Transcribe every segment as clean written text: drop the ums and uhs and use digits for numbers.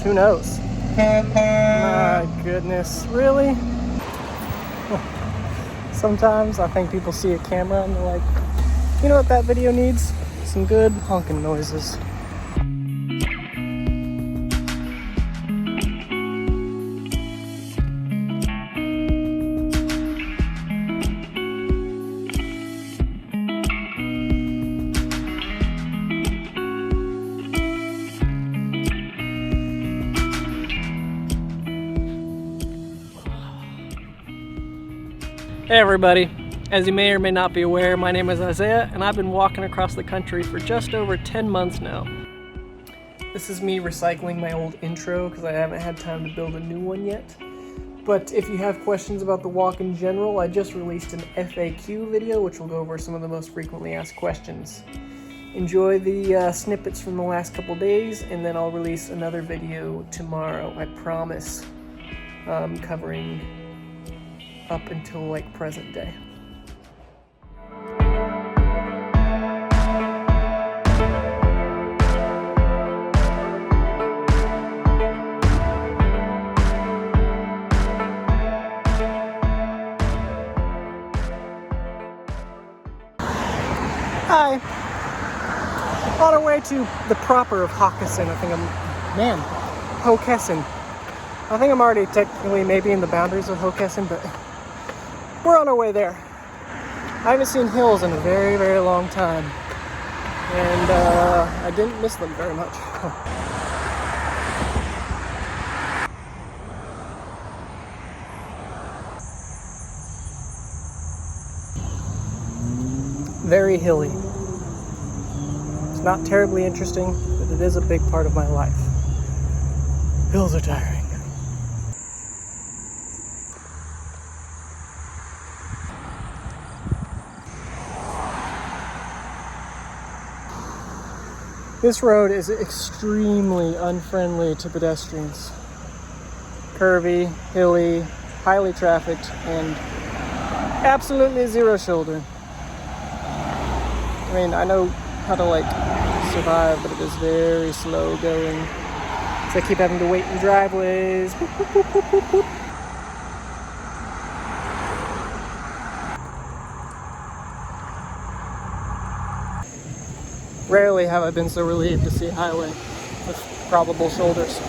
Who knows? My goodness, really? Sometimes I think people see a camera and they're like, you know what that video needs? Some good honking noises. Hey everybody, as you may or may not be aware, my name is Isaiah and I've been walking across the country for just over 10 months now. This is me recycling my old intro because I haven't had time to build a new one yet. But if you have questions about the walk in general, I just released an FAQ video which will go over some of the most frequently asked questions. Enjoy the snippets from the last couple days, and then I'll release another video tomorrow, I promise, covering up until like present day. Hi! On our way to the proper of Hockessin. Hockessin. I think I'm already technically maybe in the boundaries of Hockessin, but we're on our way there. I haven't seen hills in a very, very long time. And I didn't miss them very much. Very hilly. It's not terribly interesting, but it is a big part of my life. Hills are tiring. This road is extremely unfriendly to pedestrians. Curvy, hilly, highly trafficked, and absolutely zero shoulder. I mean, I know how to survive, but it is very slow going. So I keep having to wait in driveways. Boop, boop, boop, boop, boop, boop. Rarely have I been so relieved to see a highway with probable shoulders.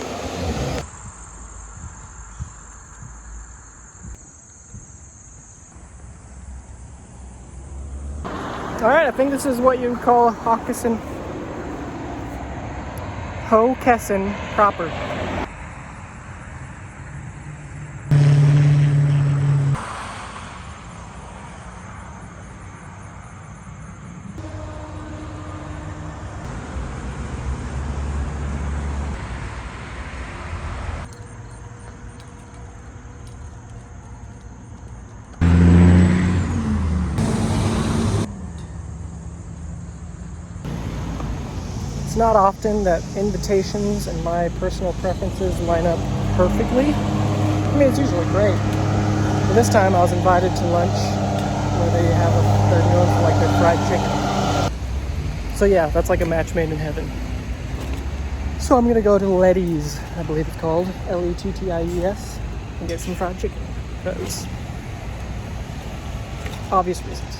Alright, I think this is what you would call Hockessin proper. It's not often that invitations and my personal preferences line up perfectly. I mean, it's usually great. But this time I was invited to lunch where they're known for their fried chicken. So yeah, that's like a match made in heaven. So I'm gonna go to Letty's, I believe it's called, Letties, and get some fried chicken. Because obvious reasons.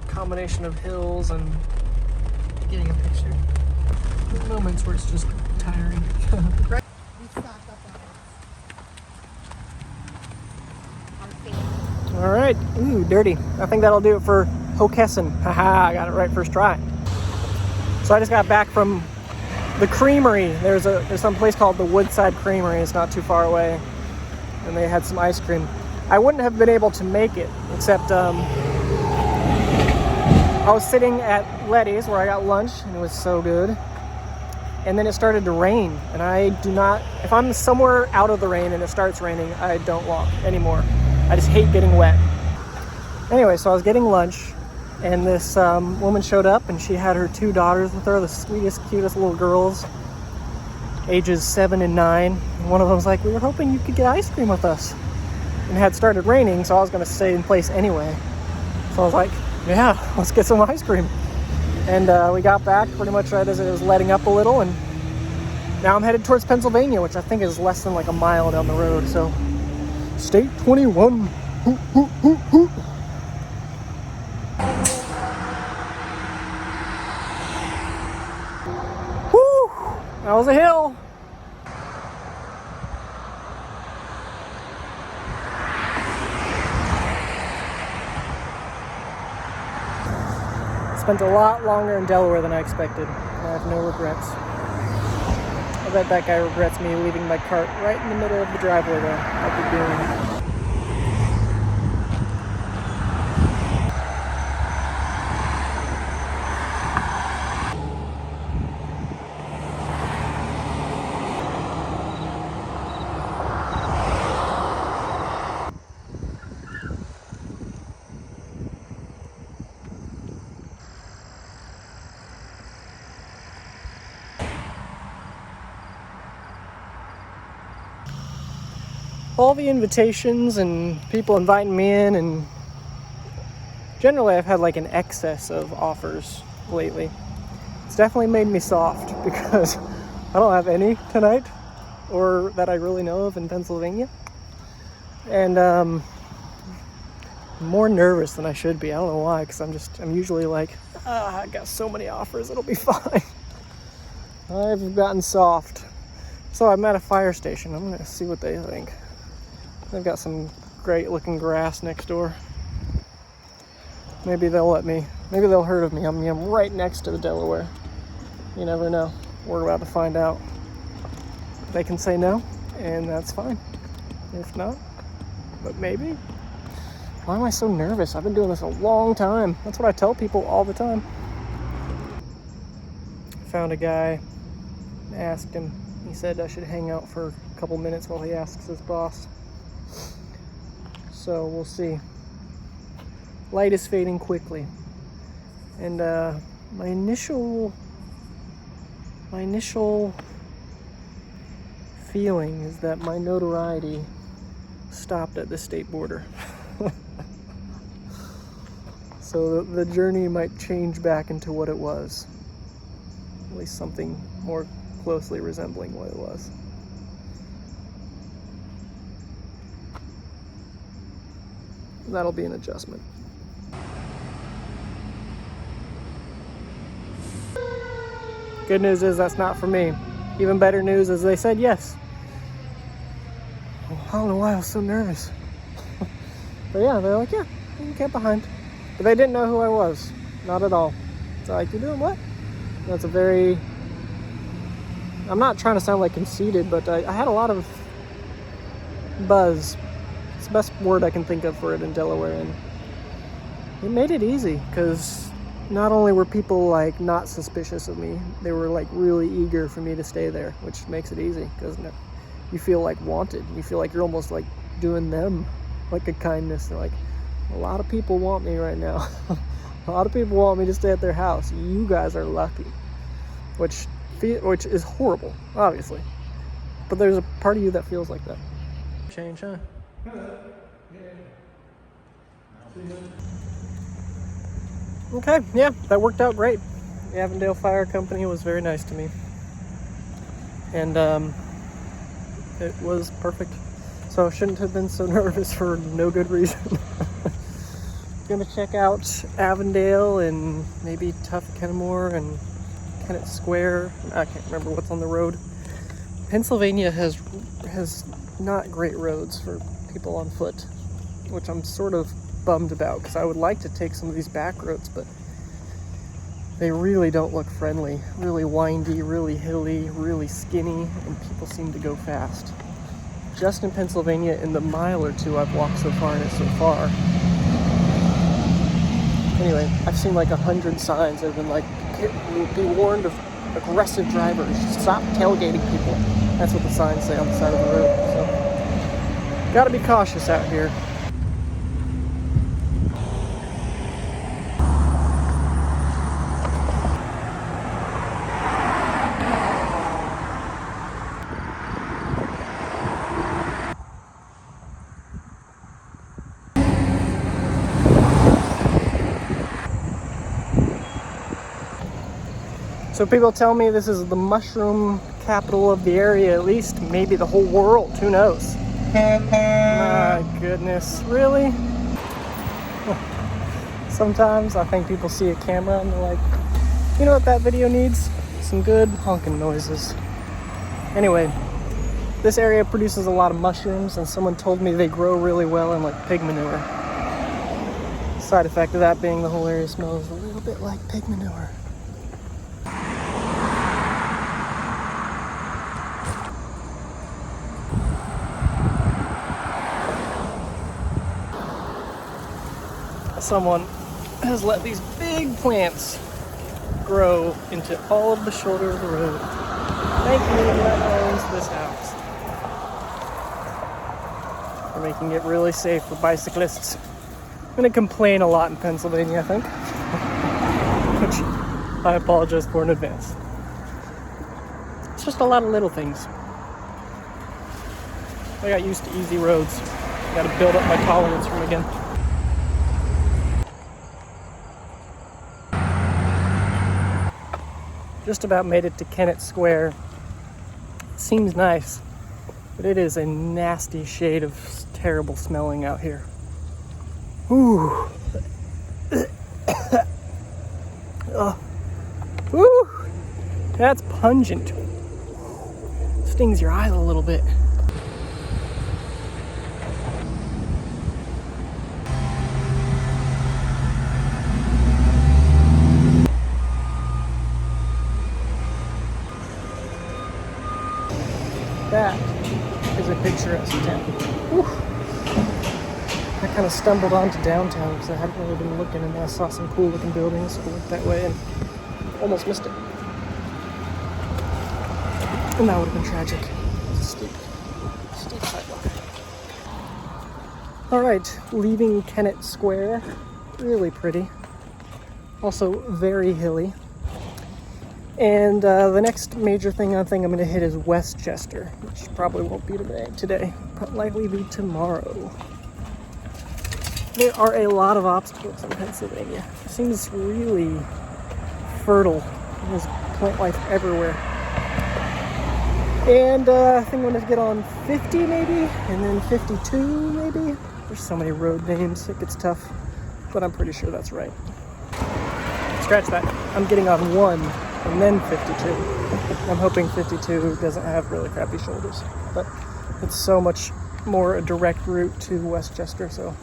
Combination of hills and getting a picture. Moments where it's just tiring. All right, ooh, dirty. I think that'll do it for Hockessin. Haha, I got it right first try. So I just got back from the creamery. There's some place called the Woodside Creamery. It's not too far away, and they had some ice cream. I wouldn't have been able to make it, except I was sitting at Letty's where I got lunch, and it was so good. and then it started to rain, and I do not, if I'm somewhere out of the rain and it starts raining, I don't walk anymore. I just hate getting wet. Anyway, so I was getting lunch, and this woman showed up, and she had her 2 daughters with her, the sweetest, cutest little girls, ages 7 and 9. And one of them was like, we were hoping you could get ice cream with us. And it had started raining, so I was going to stay in place anyway. So I was like, yeah, let's get some ice cream. And we got back pretty much right as it was letting up a little, and now I'm headed towards Pennsylvania, which I think is less than like a mile down the road. So, State 21. Hoot, hoot, hoot, hoot. Woo! That was a hill. Spent a lot longer in Delaware than I expected. I have no regrets. I bet that guy regrets me leaving my cart right in the middle of the driveway though. I'd be doing. All the invitations and people inviting me in, and generally I've had like an excess of offers lately. It's definitely made me soft because I don't have any tonight, or that I really know of in Pennsylvania. And I'm more nervous than I should be. I don't know why, because I'm usually like, I got so many offers, it'll be fine. I've gotten soft. So I'm at a fire station. I'm gonna see what they think. They've got some great looking grass next door. Maybe they'll let me, maybe they'll heard of me. I'm right next to the Delaware. You never know. We're about to find out. They can say no, and that's fine. If not, but maybe. Why am I so nervous? I've been doing this a long time. That's what I tell people all the time. Found a guy, asked him. He said I should hang out for a couple minutes while he asks his boss. So we'll see. Light is fading quickly. And my initial feeling is that my notoriety stopped at the state border. So the journey might change back into what it was. At least something more closely resembling what it was. That'll be an adjustment. Good news is that's not for me. Even better news is they said yes. I don't know why I was so nervous. But yeah, they're like, yeah, you can get behind. But they didn't know who I was. Not at all. It's like, you doing what? That's a very... I'm not trying to sound like conceited, but I had a lot of buzz. It's the best word I can think of for it in Delaware, and it made it easy because not only were people like not suspicious of me, they were like really eager for me to stay there, which makes it easy because you feel like wanted. You feel like you're almost like doing them like a kindness. They're like, a lot of people want me right now. A lot of people want me to stay at their house. You guys are lucky, which is horrible, obviously. But there's a part of you that feels like that. Change, huh? Okay, yeah, that worked out great. The Avondale Fire Company was very nice to me. And it was perfect. So I shouldn't have been so nervous for no good reason. Gonna check out Avondale and maybe Tough Kenmore and Kennett Square. I can't remember what's on the road. Pennsylvania has not great roads for people on foot, which I'm sort of bummed about because I would like to take some of these back roads, but they really don't look friendly. Really windy, really hilly, really skinny, and people seem to go fast. Just in Pennsylvania, in the mile or two I've walked so far, and it's so far. Anyway, I've seen like 100 signs that have been like, be warned of aggressive drivers. Stop tailgating people. That's what the signs say on the side of the road. So, gotta be cautious out here. So people tell me this is the mushroom capital of the area, at least maybe the whole world, who knows? My goodness, really? Sometimes I think people see a camera and they're like, you know what that video needs? Some good honking noises. Anyway, this area produces a lot of mushrooms, and someone told me they grow really well in like pig manure. Side effect of that being the whole area smells a little bit like pig manure. Someone has let these big plants grow into all of the shoulder of the road. Thank you, whoever owns this house. They're making it really safe for bicyclists. I'm going to complain a lot in Pennsylvania, I think. Which I apologize for in advance. It's just a lot of little things. I got used to easy roads. Got to build up my tolerance from again. Just about made it to Kennett Square. Seems nice, but it is a nasty shade of terrible smelling out here. Ooh. Ooh. That's pungent. Stings your eyes a little bit. That is a picturesque town. Whew. I kind of stumbled onto downtown because I hadn't really been looking, and then I saw some cool looking buildings, so I went that way and almost missed it. And that would have been tragic. Steep sidewalk. Alright, leaving Kennett Square. Really pretty. Also very hilly. And the next major thing I think I'm going to hit is Westchester, which probably won't be today, but likely be tomorrow. There are a lot of obstacles in Pennsylvania. It seems really fertile. There's plant life everywhere. And I think I'm going to get on 50 maybe, and then 52 maybe. There's so many road names, it gets tough, but I'm pretty sure that's right. Scratch that. I'm getting on 1. And then 52. I'm hoping 52 doesn't have really crappy shoulders, but it's so much more a direct route to Westchester, so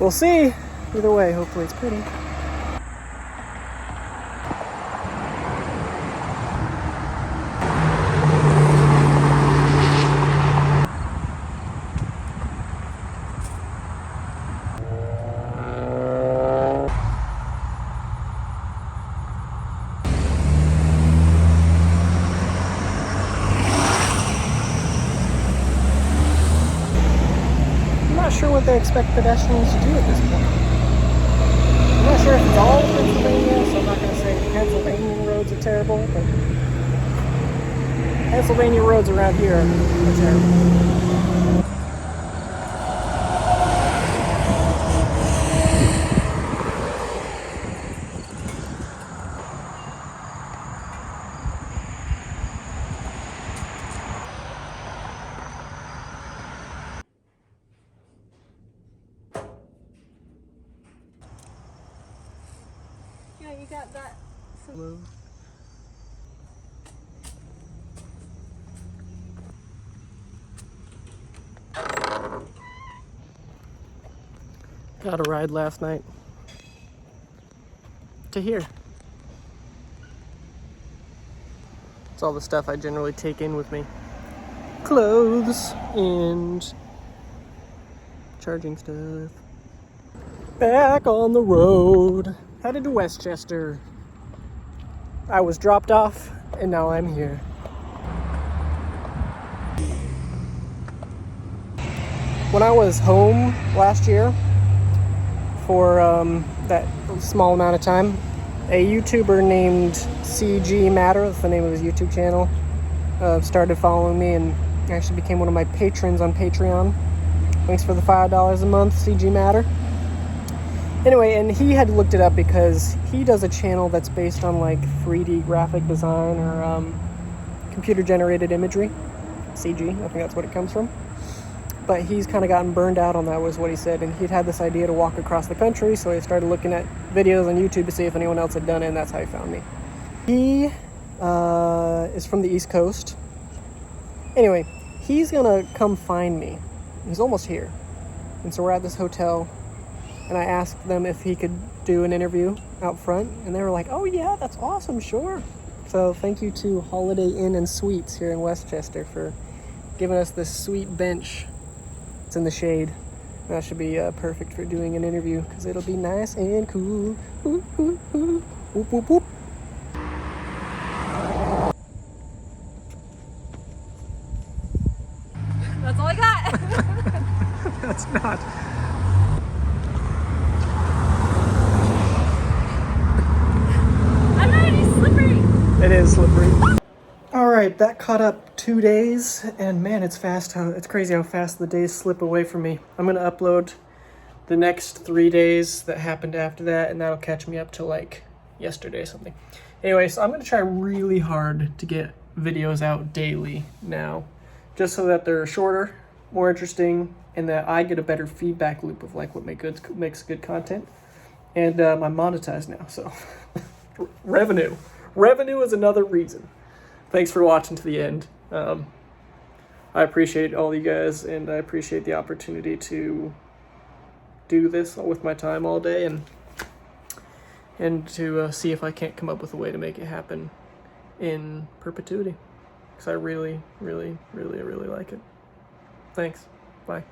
we'll see. Either way, hopefully it's pretty. I'm not sure what they expect pedestrians to do at this point. I'm not sure if it's all Pennsylvania, so I'm not going to say Pennsylvania roads are terrible, but Pennsylvania roads around here are terrible. You got that. Got a ride last night to here. It's all the stuff I generally take in with me. Clothes and charging stuff. Back on the road. Headed to Westchester. I was dropped off, and now I'm here. When I was home last year for that small amount of time, a YouTuber named CG Matter, that's the name of his YouTube channel, started following me and actually became one of my patrons on Patreon. Thanks for the $5 a month, CG Matter. Anyway, and he had looked it up because he does a channel that's based on like 3D graphic design or computer generated imagery, CG, I think that's what it comes from. But he's kind of gotten burned out on that, was what he said, and he'd had this idea to walk across the country, so he started looking at videos on YouTube to see if anyone else had done it, and that's how he found me. He is from the East Coast. Anyway, he's gonna come find me. He's almost here. And so we're at this hotel, and I asked them if he could do an interview out front, and they were like, oh yeah, that's awesome, sure. So thank you to Holiday Inn and Suites here in Westchester for giving us this sweet bench. It's in the shade. That should be perfect for doing an interview because it'll be nice and cool. Ooh, ooh, ooh. Whoop, whoop, whoop. That's all I got. That's not. I'm already slippery. It is slippery. All right, that caught up 2 days, and man, it's fast. It's crazy how fast the days slip away from me. I'm gonna upload the next 3 days that happened after that, and that'll catch me up to like yesterday or something. Anyway, so I'm gonna try really hard to get videos out daily now, just so that they're shorter, more interesting, and that I get a better feedback loop of like what makes good content. And I'm monetized now, so revenue is another reason. Thanks for watching to the end. I appreciate all you guys, and I appreciate the opportunity to do this with my time all day, and to see if I can't come up with a way to make it happen in perpetuity, because I really, really, really, really like it. Thanks. Bye.